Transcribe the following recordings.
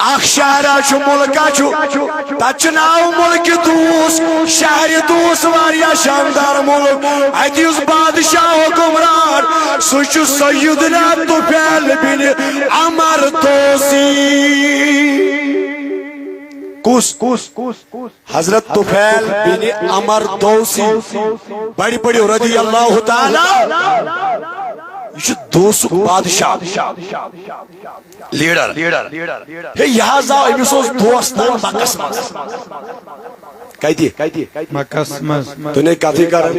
اخ شہرہ چھ ملکہ چھ تچ ناو ملک دوس شہر دوس واریا شاندار ملک اتیس بادشاہ حکمران سوچ سیدنا طفیل بن عمر دوسی کس حضرت طفیل بن عمر دوسی بڑی بڑی رضی اللہ تعالی یہ دوسک بادشاہ لیڈر ہے یہاں زاو امس دوستان مکس مز کہتی مکس مز تو نے کہتی کر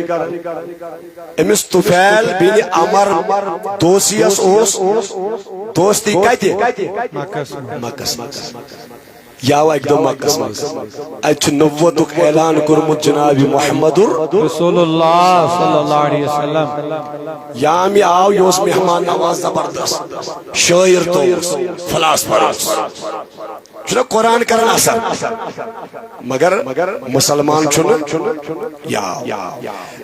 امس طفیل بن عمر دوسیس اوس دوستی کہتی مکس مز یاو ایک دو مکس مز اچھ نووتک اعلان کرمت جناب محمد رسول اللہ صلی اللہ علیہ وسلم یامی آو یوس مہمان نواز زبردست شاعر تو فلاسفہ چھنا قرآن کرن اثر مگر مسلمان چھنا یاو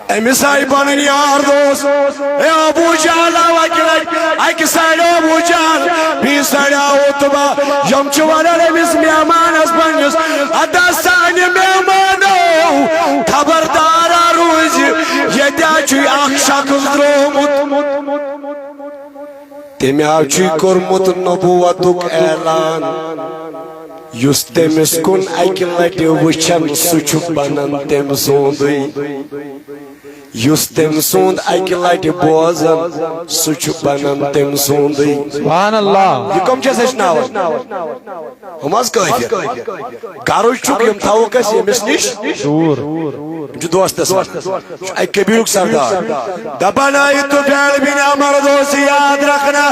امیس آئی بانن یار دوست اے ابو جہل ایک سائڈ ابو جہل بھی سائڈ عتبہ یم چوانن امیس مہمان اس بنیس ادا سانی مہمانو خبردار روز یدیا چوی اخ شخص درومت تیمی آچوی کرمت نبوتک اعلان یس تیمس کن ایک لٹی وچھن سچ بنن تیم سوندی یس تیم سوند ایک لٹی بوزن سچ بنن تیم سوندی سبحان اللہ یہ کم چیز اشناو ہم از کہی گارو چک یم تھاو کسی امس نش دور جو دوست اس ایک کبیرک سردار دبنائی تو پیل بین عمر دوسی یاد رکھنا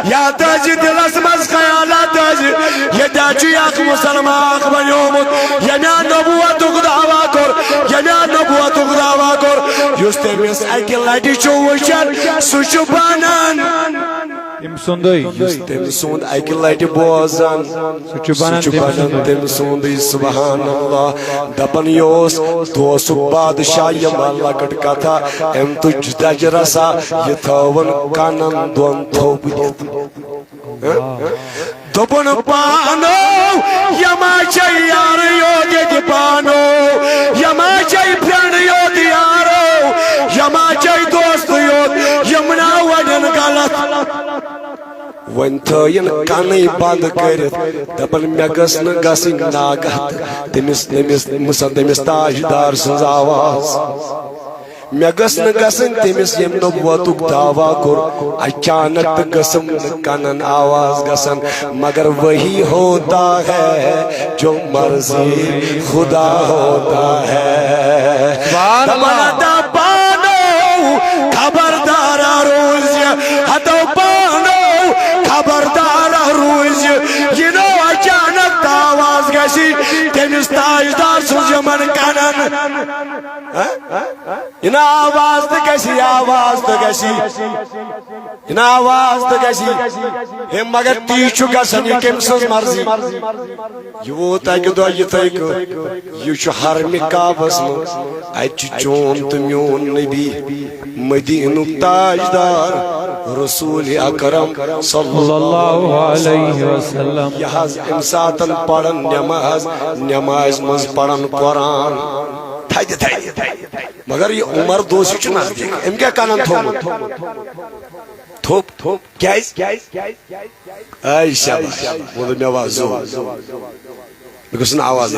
یاد تاجی دل اسمز خیالات تاجی یہ داچی اخ مسلمان اخ بنیومت یمیا نبوتک دعوا کر یمیا نبوتک دعوا کر یستے میں ایک لائٹی چووشن سوچ بانن تم سندی تم سند ایک لائٹ بوزن سچ بانن تم سندی سبحان اللہ دپن یوس دوسک بادشاہ یم لکٹ کتھا ام تج دج رسا یہ تھون کانن دون تھو بدت دپن پانو یما چای یار یودی پانو یما چای پھرن یودی یارو یما چای دوست یود یمنا وڈن غلط ون تھین کانی بند کرت دپن مے گس ن گسن ناگت تمس تاجدار سنز آواز مے گس ن گسن تمس یم نبوتک دعوا کور اچانک تو گسم کنن آواز گسن مگر وہی ہوتا ہے جو مرضی خدا ہوتا ہے دپن پانو خبردار روز ہتو پانو خبردار روز یہ نو اچانک آواز گسی تمس تاجدار سجمن کنن ان آواز تو گسی آواز تو گسی ان آواز تو گسی ہم مگر تیچو گسن یہ کم سز مرضی یہ وہ تاکہ دو یہ تاکہ یہ چو حرم کعبس من اچ چون تمیون نبی مدینک تاجدار رسول اکرم صلی اللہ علیہ وسلم یہ امساتن پڑھن نماز مز پڑھن قرآن مگر یہ عمر دوسی چھ نزدیک ام کیا کانن تھوپ کیس ای شاباش وہ میں آواز بکسن آواز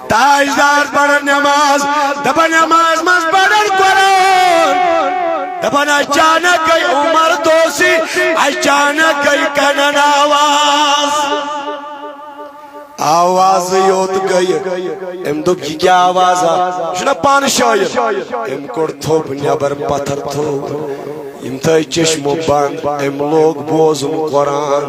تاجدار پڑھن نماز دپن نماز مز پڑھن قرآن دپن اچانک گئی عمر دوسی اچانک گئی کنن آواز یوت گئی ام دو کی کیا آواز شنا پان شایر ام کڑ تھوپ نیبر پتھر تھوپ ام تھائی چشم بند ام لوگ بوزن قرآن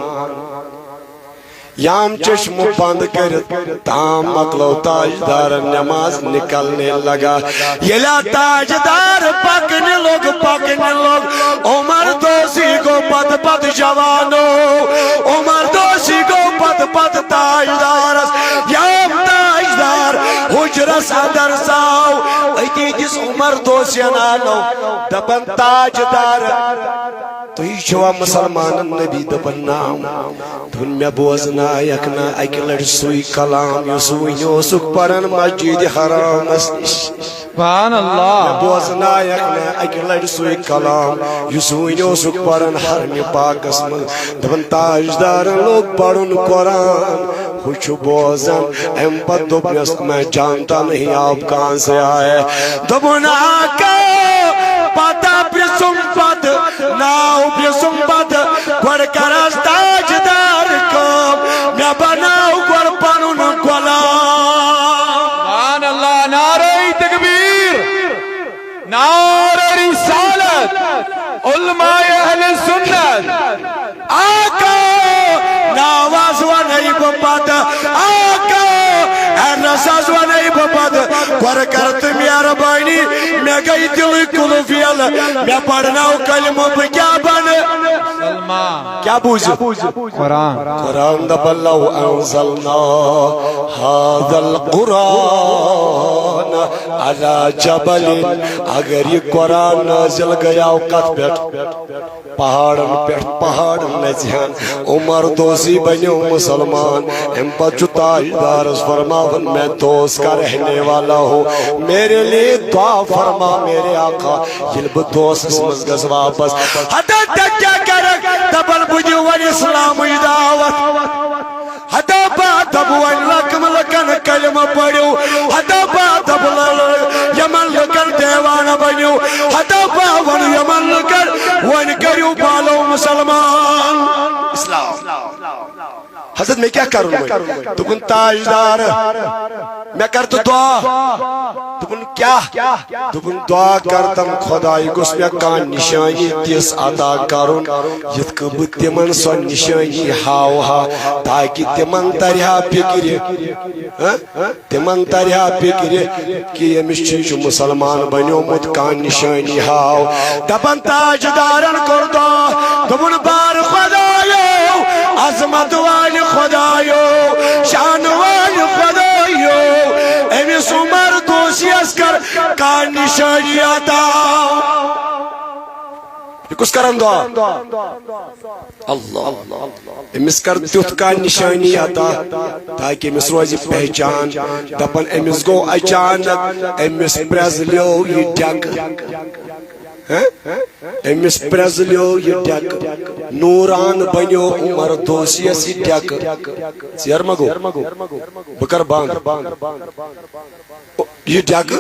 یام چشم بند کرت تام مکلو تاجدار نماز نکلنے لگا یلا تاجدار پکنے لوگ عمر دوسی کو پت جوانو عمر دوسی کو پت تاجدار یام تاجدار حجرس اندر ساو ایتی جس عمر دوسی نالو دپن تاجدار تُہۍ چھِوا مسلمانن نبی دپن نام دپن مےٚ بوزنایکھ نا اکہِ لٹہِ سُے کلام یُس وٕنہِ اوسُکھ پران مسجد حرامس نِش سبحان اللہ بوزنایکھ نا اکہِ لٹہِ سُے کلام یُس وٕنہِ اوسُکھ پران حرمِ پاکس منٛز دپن تاجدارن لوگ پرُن قرآن ہُہ چھُ بوزان امہِ پتہٕ دوٚپنس میں جانتا نہیں آپ کہاں سے آئے دوٚپُن آقا پتہ پرژھُم پتہٕ ناو پرژھُم پتہٕ گۄڈٕ کرس تاجدار کٲم مےٚ بناو گۄڈٕ پنُن غلام سبحان اللہ نعرہ تکبیر نعرہ رسالت علماء اہل سنت آقا ناواز ونائی بہٕ پتہٕ آقا ایڈرس ونائی بہٕ پتہٕ گۄڈٕ کر تہٕ مہربٲنی مےٚ گٔے دِلٕے کُلُف یلہٕ مےٚ پرناو کلمہٕ بہٕ کیٛاہ بنہٕ سلمان کیا بوزِ قرآن قرآن دپن لو انزلنا هذا القرآن على جبل اگر یہ قرآن نازل گیا کت پہ پہاڑن پہ پہاڑن نزہان عمر دوسی بنیو مسلمان ام پتہ تاجدارس فرماون میں دوست کا رہنے والا ہوں میرے لیے دعا فرما میرے آقا یل بہ دوستس مز گژھٕ واپس حتیٰ کیا کرک دپن بہٕ دِمہٕ وۄنۍ اسلامٕچ دعوت حتیٰ بہٕ دپہٕ وۄنۍ لکم لکن کلمہٕ پٔرِو حتیٰ بہٕ دپہٕ یمن لکن دیوانہ بنِو حتیٰ بہٕ ونہٕ یمن لکن وۄنۍ کٔرِو بالو مسلمان اسلام حضرت میں کیا کروں دپن تاجدار میں کرتہٕ دعا دپن کیا دپن دعا کرتم خدائی گوٚژھ مےٚ کانٛہہ نشانی تِژھ عطا کرُن یِتھ کٔنۍ بہٕ تِمن سۄ نشانی ہاوہا تاکہِ تِمن ترِہا فِکرِ تِمن ترِہا فِکرِ کہِ ییٚمِس چھُ یہِ چھُ مسلمان بنیومُت کانٛہہ نشانی ہاو دپن تاجدارن کوٚر دعا دوٚپُن بار خدایو عظمت والہِ خدایو شان والہِ خدایو أمِس عمر دوسیس کر کانٛہہ نشانی عطا یہ کس کرن دعا اللہ امس کر تیُتھ کانٛہہ نشانی عطا تاکہ امس روزِ پہچان دپن امس گو اچانک امس پرزلیو یہ ڈگ امس پرزلیو یہ ڈگ نوران بنیو عمر دوسیس یہ ڈگ ژیر ما گو بہ کر بند یہ ڈگ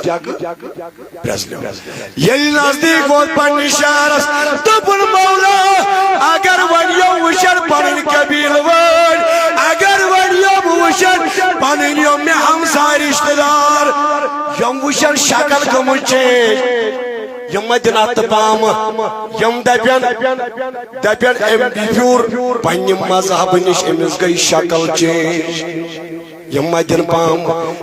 پرزلیو ییٚلہِ نزدیک ووت پننہِ شہرس دوٚپُن مولا اگر وۄنۍ یِم وٕچھن پنٕنۍ قبیٖلہٕ وٲلۍ اگر وۄنۍ یِم وٕچھن پنٕنۍ یِم مےٚ ہمساے رشتہٕ دار یِم وٕچھن شکل گٔمٕژ چینج یم دن ات پام یم دپن ام پھیور پنہ مذہب نش امس گئی شکل چینج یم دن پام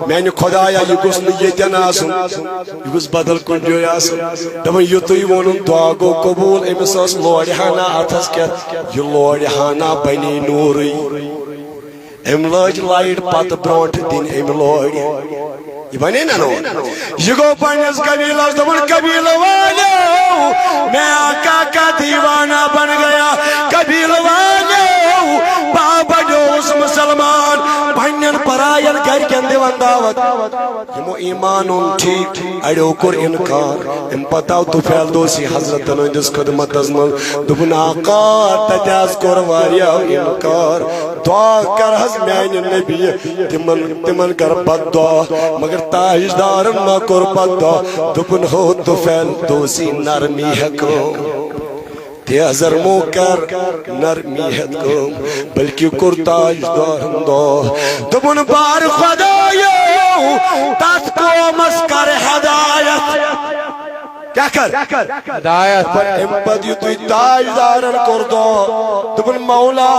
میانہ خدایا یہ گوٚژھ نہٕ ییٚتٮ۪ن آسُن یہ گوٚژھ بدل کُنہِ جایہِ آسُن دپان یُتُے ووٚنُن دعا گوٚو قبوٗل أمِس ٲس لورِ ہنا اتھس کٮ۪تھ یہ لورِ ہنا بنے نورٕے أمۍ لٲج لایٹ پتہٕ برونٛٹھ دِنۍ أمۍ لورِ یہ بنے نا نور یہ گو پنس قبیلس دپن قبیلہ والو میں آقا کا دیوانہ بن گیا قبیلہ والو بابا جوس مسلمان پنن پراین گرکن دِوان دعوت یمو ایمان اون ٹھیک اڑیو کور انکار ام پتاو تو پھیل دوسی حضرت ہندس خدمتس من دپن آقا تتیاز کور واریاہ انکار دعا کر حض میانہ نبی تمن کر بد دعا مگر تاجدارن ما کور پد دعا دپن ہو تو پھیل دوسی نرمی ہے کم تیزر مو کر نرمی ہے کم بلکہ کور تاجدارن دعا دپن بار خدایو تات قومس کر ہدایت کیا کر ہدایت ام پد یتوی تاجدارن کور دعا دپن مولا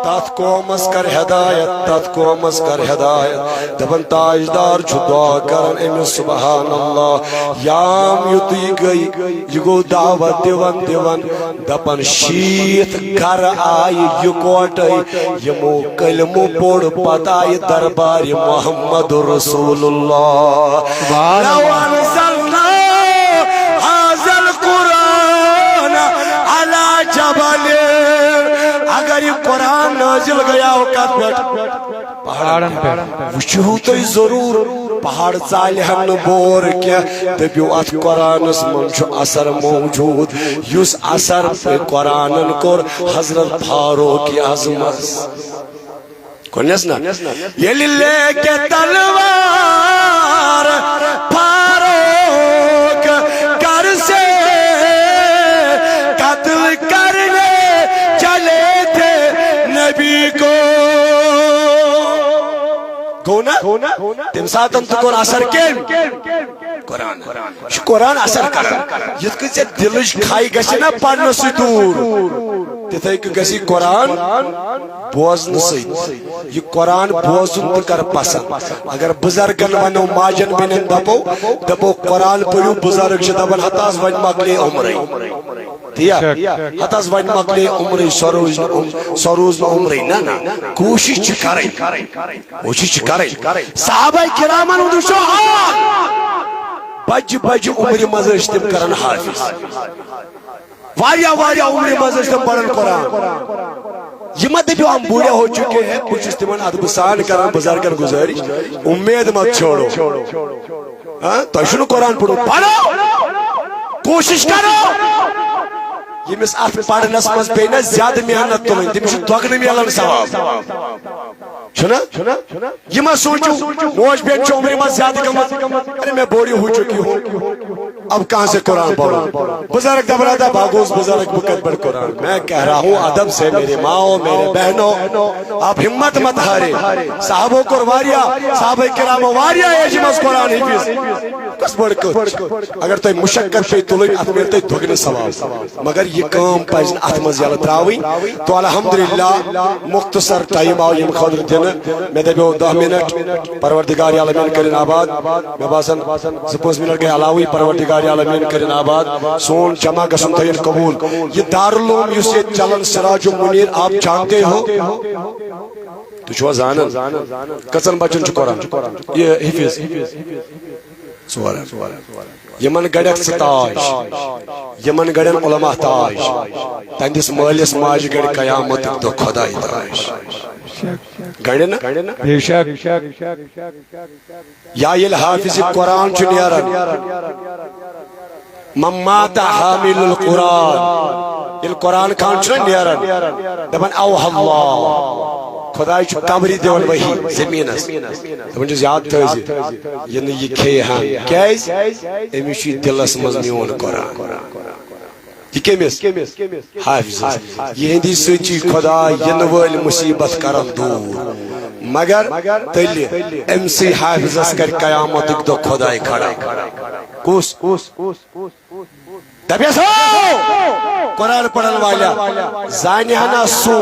تات قومس کر ہدایت تات قومس کر ہدایت دپن تاجدار چھُ دعا کرن امس سبحان اللہ یام یتوی گئی یہ گو دعوت دیوان دپن شیت گھر آئی یکوٹے یمو کلمو پوڑ پتہ آئی دربار محمد رسول اللہ لو انزلنا هذا القرآن على جبل اگر یہ قرآن نازل گیا وقت پہاڑن پہ وچھو تو ضرور پہاڑ ژالہِ ہن نہٕ بور کینٛہہ دٔپِو اتھ قرآنس منٛز چھُ اثر موجود یُس اثر قرآنن کوٚر حضرت فاروق اعظمس کونیس نا ییٚلہِ لیکہِ تلوار فاروق گر سے قتل کرنے چلے تھے نبی کو گونا تم ساتن تو کور اثر کیم قرآن قرآن اثر کران یت کہ دلش کھائی گژھِ نا پڑھنہٕ سۭتۍ دوٗر تِتھَے کٔنۍ گژھِ یہِ قرآن بوزنہٕ سۭتۍ یہ قرآن بوزن تو کر پسند اگر بزرگن ونو ماجن بینن دپو قرآن پڑھو بزرگ چھ دپان ہتاس ون مکلے عمرے دیا ہتاس ون مکلے عمرے سروز عمرے نا کوشش چھ کریں صحابہ کرامن ہند شو بج عمر مز تم کران حافظ واریاہ عمر مز تم پڑھان قرآن یہ مت دپیو ہم بوڑھے ہو چکے ہیں کچھ تمن ادب سان کران بزرگن گزارش امید مت چھوڑو تہ قرآن پڑھو کوشش کرو یمس ات پڑھنس مز پی نا زیادہ محنت تلن تمس دگن ملان ثواب چھنا یہ مت سوچو موج بیٹھ عمر مز زیادہ گمت ارے میں بوڑھی ہو چکی ہوں اب کہاں سے قرآن پڑھوں بزرگ دبرا تھا بھاگوس بزرگ بکت بڑھ قرآن میں کہہ رہا ہوں ادب سے میرے ماؤں میرے بہنوں آپ ہمت مت ہارے صحابوں کو صحابہ کراموں واریاہ ایج مز قرآن حفظ کس بڑھ کر اگر تو مشقت پہ تلن ات ملتے دگن ثواب مگر یہ کام پز ات مز یل تراوی تو الحمدللہ مختصر ٹائم آو یم خاطر دن میں دپیو 10 منٹ پروردگار عالمین کرن آباد میں باسن 5 منٹ گئے علاوی پروردگار عالمین کرن آباد سون جمع گسن تین قبول یہ دارالعلوم یس یہ چلن سراج منیر آپ جانتے ہو تو چھو زانن کچن بچن چھ قرآن یہ حفظ یمن گڑک ستاش یمن گڑن علماء تاش تندس مالس ماج گڑ قیامت دو خدای تاش گڑن بے شک یا یل حافظ قرآن چھ نیرن ممات حامل القرآن یل قرآن کھان چھ نیرن دپن اوہ اللہ خدای چھ قبری دیون وحی زمینس دپن چھ زیاد تھزی یہ یہ کھے ہاں کیاز امی چھ دلس مز میون قرآن یہ کیمس حافظ یہ ہندی سچی خدا ین ول مصیبت کرن دور مگر تیلی ام سی حافظس کر قیامت دو خدای کھڑا کس دپیس قرآن پڑھن والا زانہنا سو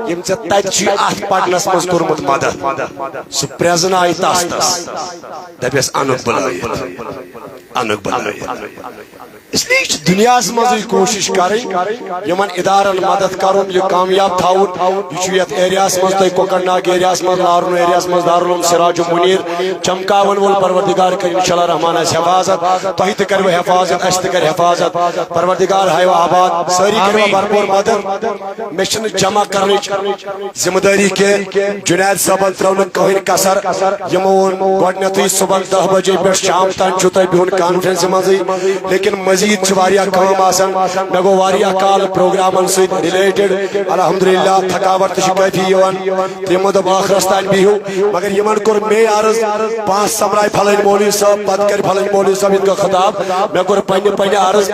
یم چھ تچی ات پڑھنس مز کورمت مدد سو پریزنائی تاستس دپیس انک بلائیت اس لیے دنیا مز کوشش کریں یمن ادارن مدد کرن یہ کامیاب تھاؤن یہ یت ایریاس مز تہ کوکر ناگ ایریاس مز لارن ایریاس مز دارالعلوم سراج منیر چمکاون وول پروردگار کر انشاءاللہ رحمان اس حفاظت تہ تہ کرو حفاظت اس تہ کر حفاظت پروردگار ہایو آباد ساری کرو بھرپور مدد مشن جمع کرنے ذمہ داری کے جنید صاحب ترون کہن کسر یمون گڈنتھی صبح 10 بجے پہ شام تان چھو تہ بہن کانفرنس مز لیکن مزید واریاہ کام آسان میں گو واریاہ کال پروگرامن سے ریلیٹڈ الحمدللہ تھکاوٹ تہ کافی یوان تمو دب آخرستان بیہو مگر یمن کور میں عرض 5 سمرائے پھلن مولوی صاحب پت کر پھلن مولوی صاحب ان کا خطاب میں کور پنہ عرض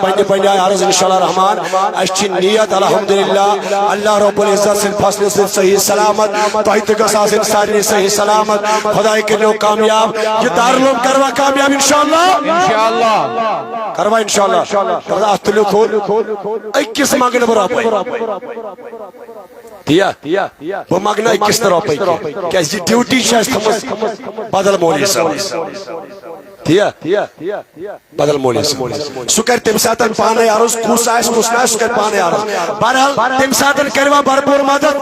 عرض انشاءاللہ رحمان اچھی نیت الحمدللہ اللہ رب العزت سے فصل سے صحیح سلامت تہ تہ گساس ساری صحیح سلامت خدای کرنو کامیاب یہ دارالعلوم کروا کامیاب انشاءاللہ کروا انشاءاللہ اتلو کھول اکس مگن برابر دیا وہ مگنا اکس روپے کیسی ڈیوٹی شاید تھمس بدل مولی صاحب دیا بدل مولی صاحب سکر تم ساتن پانے عرض کس آئیس کس نائے سکر پانے عرض بہرحال تم ساتن کروا بھرپور مدد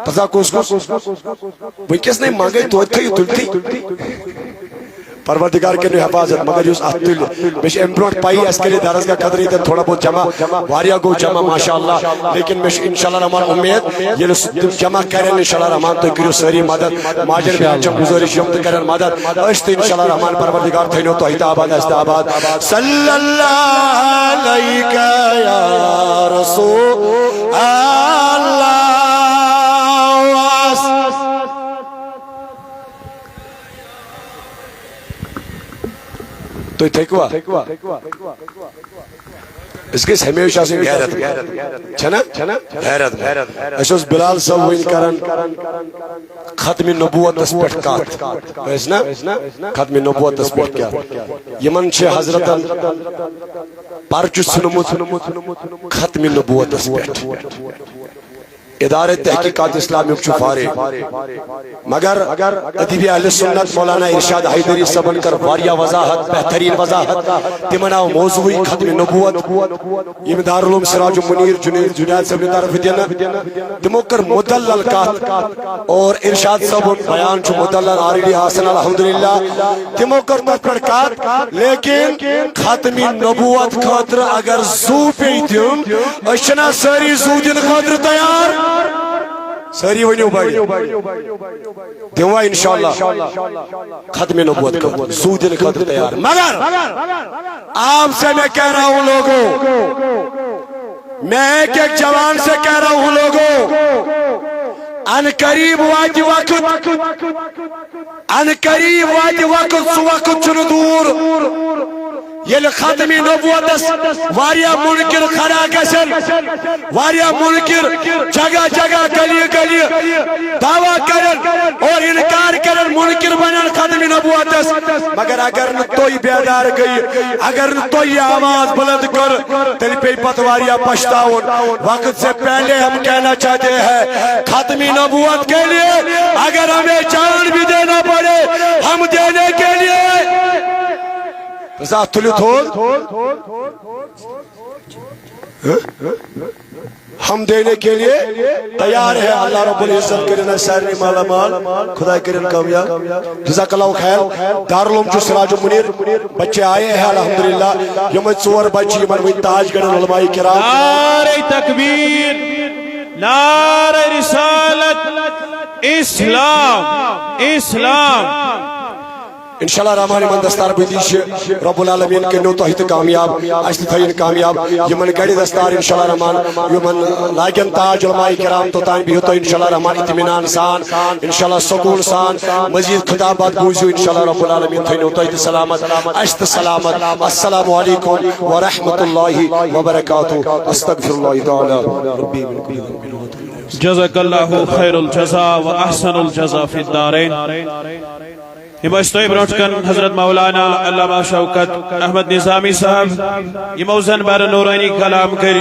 پتا کس ونکس نہیں مانگے تو تھی پروردگار کے حفاظت مگر اس اتل مش امبروٹ پائی اس کے لیے درسگاہ قدری تے تھوڑا بہت جمع واریا گو جمع ماشاءاللہ لیکن مش انشاءاللہ رحمان امید یہ جمع کریں انشاءاللہ رحمان تو کریو ساری مدد ماجر چم گزارش یم کریں مدد اشت انشاءاللہ رحمان پروردگار تھینو تو ہیت آباد است آباد صلی اللہ علیکہ یا رسول اللہ تو تھیکوا اس کے ہمیشہ سے غیرت چھنا غیرت اس بلال صاحب وین کرن ختم نبوت اس پٹھ کات اس نا ختم نبوت اس پٹھ کیا یمن چھ حضرت پرچ سنمت ختم نبوت اس پٹھ ادارہ تحقیقات اسلامی فارغ مگر ادیب اہل سنت مولانا ارشاد حیدری صاحب کر واریہ وضاحت بہترین وضاحت تمنا موضوعی ختم نبوت یہ دارالعلوم سراج منیر جنید صاحب طرف دینا تمو کر مدلل کات اور ارشاد صاحب بیان چھ مدلل آریلی حاصل الحمدللہ تمو کر تکڑ کات لیکن ختم نبوت خاطر اگر زو پیتیم اشنا ساری زو دن خاطر تیار ساری ونیو بڑی دیوا انشاءاللہ ختم نبوت کا زودن خاطر تیار مگر آپ سے میں کہہ رہا ہوں لوگوں میں ایک جوان سے کہہ رہا ہوں لوگوں ان قریب واجی وقت ان قریب واجی وقت سو وقت چنو دور یہ ختمی نبوت واریا منکر کھڑا گسن واریا منکر جگہ جگہ گلی گلی دعویٰ کرن اور انکار کرن منکر بنن ختمی نبوت مگر اگر توئی بیدار گئی اگر توئی آواز بلند کر تیل پہ پتواریا پشتاؤن وقت سے پہلے ہم کہنا چاہتے ہیں ختمی نبوت کے لیے اگر ہمیں جان بھی دینا پڑے ہم دینے کے لیے ذات تلیت ہو ہم دینے کے لیے تیار ہے اللہ رب العزت کرنا سارے مالا مال خدا کرنا کامیاب جزاک اللہ خیر دارالعلوم جو سراج منیر بچے آئے ہیں الحمدللہ یوم ژور بچی یمن وی تاج گڑھن علماء کرام نعرہ تکبیر نعرہ رسالت اسلام اسلام انشاءاللہ رحمان من دستار بیدیش رب العالمین کے نو توحید کامیاب اشتی تھین کامیاب یمن گڑی دستار انشاءاللہ رحمان یمن لاگن تاج علماء کرام تو تائیں بھی ہوتا انشاءاللہ رحمان اطمینان سان انشاءاللہ سکون سان مزید خطابات بوزیو انشاءاللہ رب العالمین تھین توحید سلامت اشت سلامت السلام علیکم ورحمت اللہ وبرکاتہ استغفر اللہ تعالی ربی من کل ذنب جزاک اللہ خیر الجزا و احسن الجزا فی الدارین یہ بچتوئی بروٹکن حضرت مولانا علامہ شوکت احمد نظامی صاحب یہ موزن بر نورانی کلام کر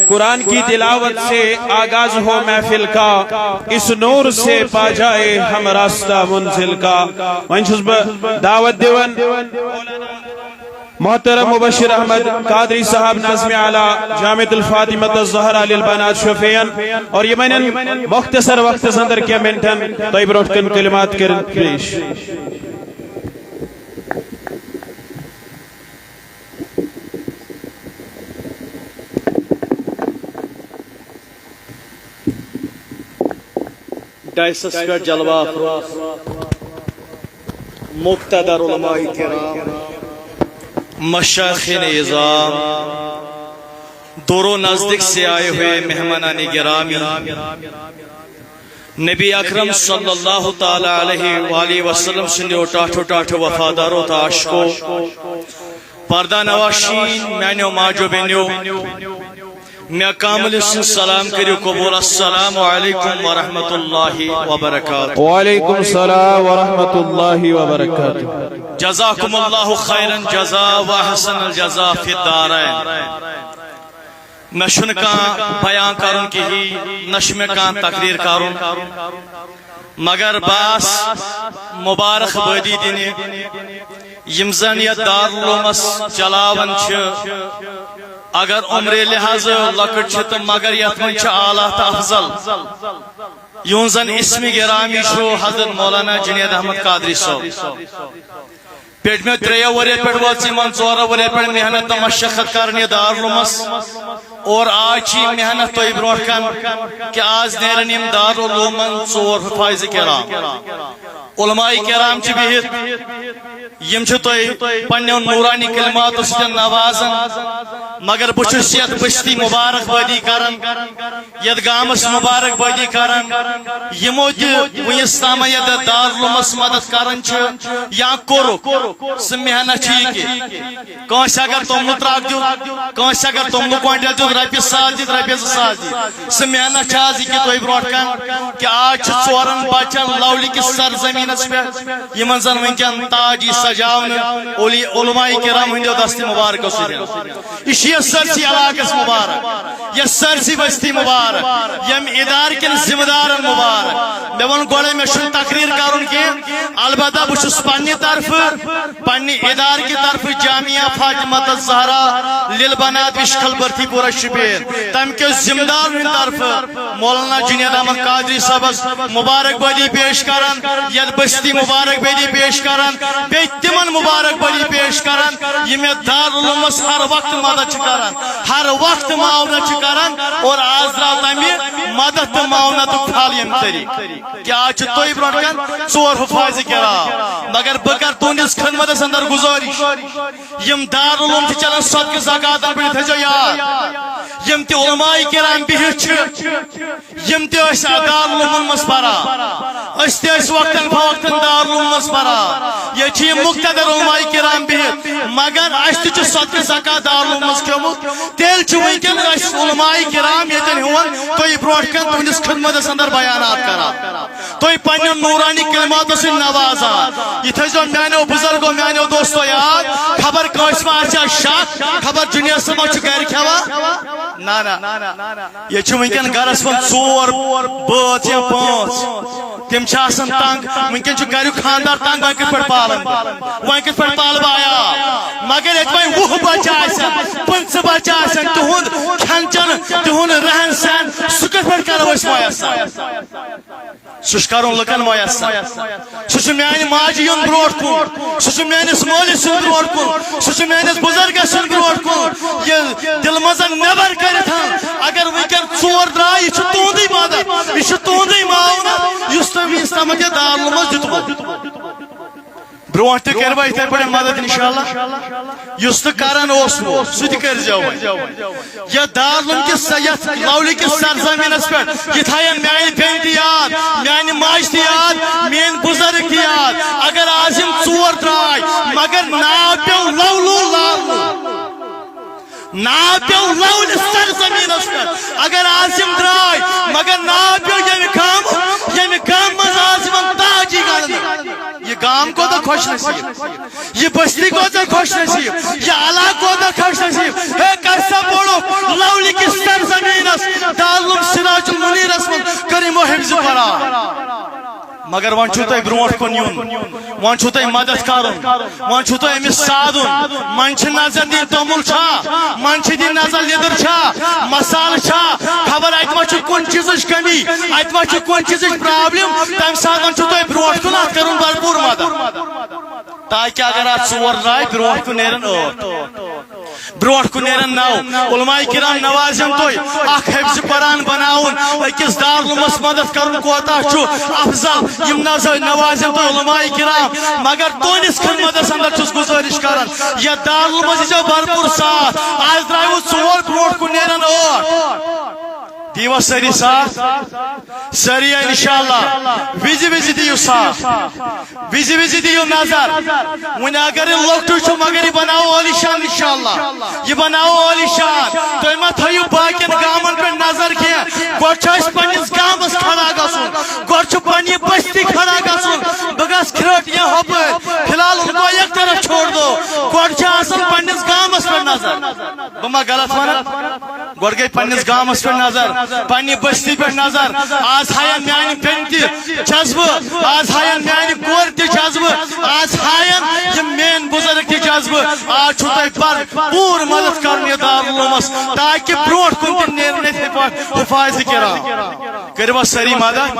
قرآن کی تلاوت سے آغاز ہو محفل کا اس نور سے پا جائے ہم راستہ منزل کا ونچس دعوت دیون محترم مبشر احمد قادری صاحب ناظم اعلیٰ جامعۃ الفاطمۃ الزہرا للبنات شفیعن اور یہ میں مختصر وقت اندر کیا منٹن طیب روٹکن کلمات کرن پیش ڈائسس پر جلوہ افروز مقتدر علماء کرام مشایخ نظام دور و نزدیک سے آئے ہوئے مہمانان گرامی نبی اکرم صلی اللہ تعالی علیہ وآلہ وسلم سنو ٹاٹھو ٹاٹھو وفادارو تاشکو پردہ نواشین مینیو ماجو بینیو میں کامل سلام کریو قبول السلام علیکم ورحمت اللہ وبرکاتہ وعلیکم السلام ورحمت اللہ وبرکاتہ جزاکم اللہ خیرا جزا و حسن الجزا فی الدارین میں شنکا بیان کرن کی ہی نشمکا تقریر کرن مگر باس مبارک بدی دینی یمزن یا دارالعلومس چلاون چھ اگر عمر لحاظ لکٹ چھ تو مگر یتمن چھ اعلیٰ افضل یونزن اسم گرامی شو حضرت مولانا جنید احمد قادری صاحب پٹمو 3 ورین پہ وچ 4 ورین پہ محنت مشقت کرنے دارالعلومس اور آج محنت تھی برو کن کہ آج نیرن یم دارالعلومن 4 حفاظ کرام علماء کرام بہت یم تھی پنو نورانی کلمات سن نوازان مگر بہس یت بستی مبارک بادی کران یت گامس مبارک بادی کران یمو ونس تام یت دارالعلومس مدد کران یا کور سہ محنت کنس اگر تومل تراک دیت کنس اگر تومل کوینٹل دیت رپیہ 7 دیت رپیہ 2 ساس دیت سہ محنت آج یہ تھی برو کن کہ آج 4 بچن لولی کس سرزمینس پہ یمن زن ونکن تاج سجاون علماء کرام ہندو دست مبارک یہ سرسی علاقس مبارک یہ سرسی بستی مبارک یم ادار کن ذمہ دارن مبارک مے ون گوڑے میں شن تقریر کرن کی البتہ بہس پنہ طرف پنہ ادار کی طرف جامعہ فاطمہ الزہرا للبنات اشکل برتی پورہ شپین تم کے ذمہ دار طرف مولانا جنید احمد قادری صاحبس مبارک بادی پیش کرن یت بستی مبارک بادی پیش کرن بی تمن مبارک بادی پیش کرن یم دارالعلومس ہر وقت مدد کرن ہر وقت معاونت کرن اور آز درو تمہ مدد تو معاونت پھل یم طریق کہ آج تھی برو کن 4 حفاظ کرام مگر بہ کر تہندس خدمتس اندر گزارش یم دارالعلوم چلان صدقہ زکات پہ تھو یاد یم تہ علماء کرام بہت یم تہ دارالعلوم مس پران اس تہ وقتاً فوقتاً دارالعلوم مس پران یہ مقتدر علماء کرام بہت مگر اس تہ صدقہ زکات دارالعلوم مس کھیومت تیل ونکن اس علماء کرام یتن ہون تھی برو کن تہندس خدمتس اندر بیانات کران تھی پنن نورانی کلمات سن نوازان یہ تھو میانو بزرگو میانو دوستو یاد خبر کس ما شک خبر جنید صاحب گھر کھوا نا یہ ونکن گرس من 4 بٲژ یا 5 تم تنگ ونکن گھر خاندار تنگ وی کت پہ پالن وی کت پہ پال بایا مگر یہ وی 20 بچہ 15 بچہ تہد کھین چن تہد رہن سہن سہ کت پہ کرو میسر سہ کرو لکن میسر سہ میانہ ماجہ یون برو کن سہ میانس مالس سن برو کن سہ میانس بزرگس سن برو کن یہ دل مزن نبر کرت اگر ونکن 4 درائے یہ تہندی مدد یہ تہندی معاونت اس تمہیں تمہیں دارالعلومس دیتمت برو تہ کر اتھے پہ مدد انشاءاللہ اس کران سہ تہ کر یہ دارالعلوم کس یت لولی کس سرزمینس پہ یہ تھایا میانہ بین تہ یاد میانہ ماج تہ یاد مین بزرگ تہ یاد اگر آز یم 4 درائے مگر نا پیو لولو لالو نا پیو لول سرزمینس پہ اگر آز یم درائے مگر نا پیو یم گام مز آز یم تاجی گاندھ یہ گام کو تو خوش نصیب یہ بستی کو تو خوش نصیب یہ علاقہ کو تو خوش نصیب ہے کیسا بولو لولی کی سرزمینس دارالعلوم سراج المنیرس من کریم و حفظ فرا مگر ون چھو تہ برو کن یون ون چھو تہ مدد کرن ون چھو تہ امس سادن من چھ نظر دین تومل چھا من چھ دین نظر لیدر چھا مسال چھا خبر ات ما چھ کن چیزش کمی ات ما چھ کن چیزش پرابلم تم سات ون چھو تہ برو کن کرن بھرپور مدد تاکہ اگر آپ 4 درائے برو کن نیرن 8 برو کن نیرن 9 علماء کرام نوازن تھی اخ حفظ قرآن بناون اکس دارالعلومس مدد کرن کوتا چھو افضل یم نوازن تھی علماء کرام مگر تہندس خدمتس اندر چھس گزارش کران یہ دارالعلومس دیو بھرپور ساتھ آج درائیو 4 برو کن نیرن 8 دیو سری ساتھ سری انشاءاللہ وزی وزی دیو ساتھ وزی وزی دیو نظر ون اگر لوکٹو چھو مگر یہ بناو عالی شان انشاءاللہ یہ بناو عالی شان تو ما تھیو باقین گامن پہ نظر کیا گوڑ چھو پنیس گامس کھڑا گسون گوڑ چھو پنی بستی کھڑا گسون بگاس کھرٹ یہ ہو پہ فی الحال ان کو ایک طرف چھوڑ دو گوڑ چھو اصل پنیس گامس پہ نظر بما غلط مانا گوڑ گئی پنیس گامس پہ نظر پنی بستی پہ نظر آج ہائن میانی پینتی جذب آج ہائن میانی کور تی جذب آج ہائن یہ مین بزرگ تہ جذبہ آج چھو تہ پور مدد کرنے دارالعلومس تاکہ بروٹ کن تہ نیرن حفاظ کرام کروا ساری مدد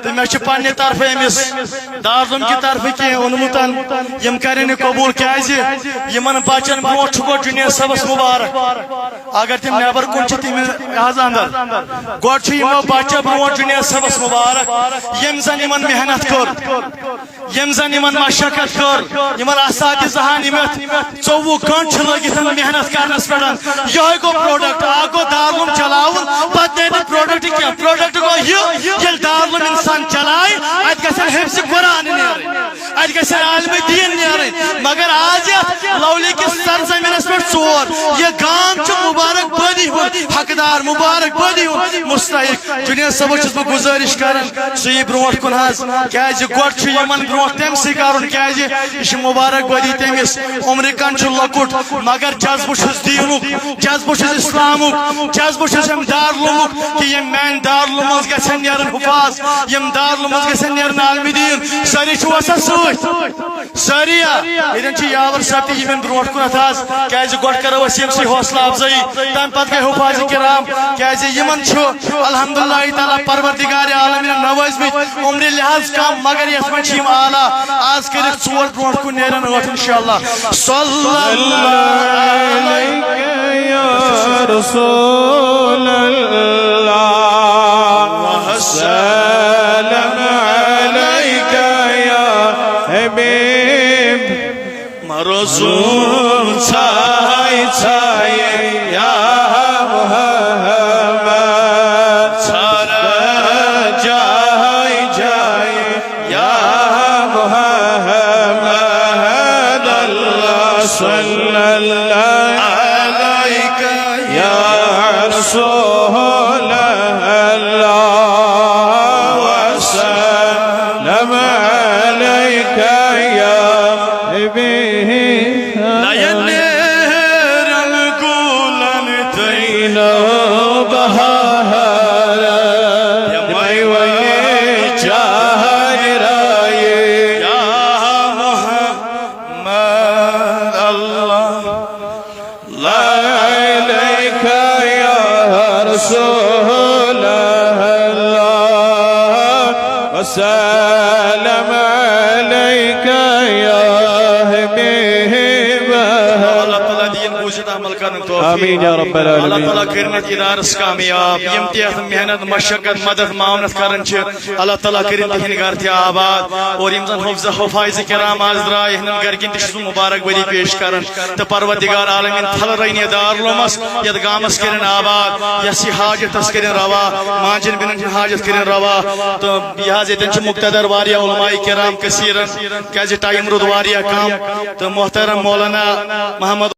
تو مے پنہ طرف امس دارالعلوم کی طرف کی اونمتن یم کرن قبول کیازِ یمن بچن بروٹ چھو جنید صبس مبارک اگر تم نیبر کن چھ تم حض اندر گوڑ چھ یمو بچہ بروٹ جنید صبس مبارک یم زن یمن محنت کر یم زن یمن مشقت کر یمن اساتذہن یمت 24 گھنٹہ لگت محنت کرنس پہ یہ گو پروڈکٹ آ گو دارالعلوم چلاون پتہ نی پروڈکٹ کیا پروڈکٹ گو یہ دارالعلوم انسان چلائے ات گژھن حفظ قرآن نیرن ات گژھن عالم دین نیرن مگر آج لولی کس سرزمینس پہ ژور یہ گام چھ مبارک بادی حقدار مبارک بادی مستحق جنید صبح چھس بہ گزارش کران سہ یہ بروٹ کن حظ کیازِ گوڑ چھ یمن بروٹ تم سی کرن کیازِ یہ مبارک بادی تمس عمر کن چھ لکٹ مگر جذبہ چھس دینک جذبہ چھس اسلامک جذبہ چھس یم دارالعلومک کہ یم میان دارالعلوم مز گژھن نیرن حفاظ یم دارالعلوم مز گژھن نیرن عالم دین ساری چھ وسان ست ساری یہ یاور سپتی یمن بروٹ کن حظ کیازِ گوڑ کرو اس یم سی حوصلہ افزائی تم پتہ گئی حفاظ کرام کیازِ یمن چھ الحمدللہ تعالی پروردگار عالمین نوازمت عمر لحاظ کم مگر یس من چھ یم اعلی آز کرک 4 بروٹ کن نیرن 8 انشاءاللہ صلی اللہ علیہ یا رسول اللہ وسلم علیک یا حبیب مرسول چھائے چھائے یا محمد سارا جائے جائے یا محمد اللہ صلی اللہ علیک یا رسول اللہ وسلم علیک یا حبیب وسلم عليك يا حبيب اللہ تعالیٰ دین بوجھت عمل کرن توفیق آمین یا رب العالمین اللہ تعالیٰ کرنت ادارس کامیاب یم تیت محنت مشقت مدد معاونت کرن چھ اللہ تعالیٰ کرن تہن گھر تہ آباد اور یم زن حفظ حفاظ کرام آز درائے ہنن گرکن تہ مبارک بری پیش کرن تو پروردگار عالمین تھل رہنی دارالعلومس یت گامس کرن آباد یس حاجت اس کرن روا ماجن بنن حاجت کرن روا تو لہذا یتن چھ مقتدر واریہ علماء کرام کثیر کیازِ ٹائم رود واریہ کم تو محترم مولانا محمد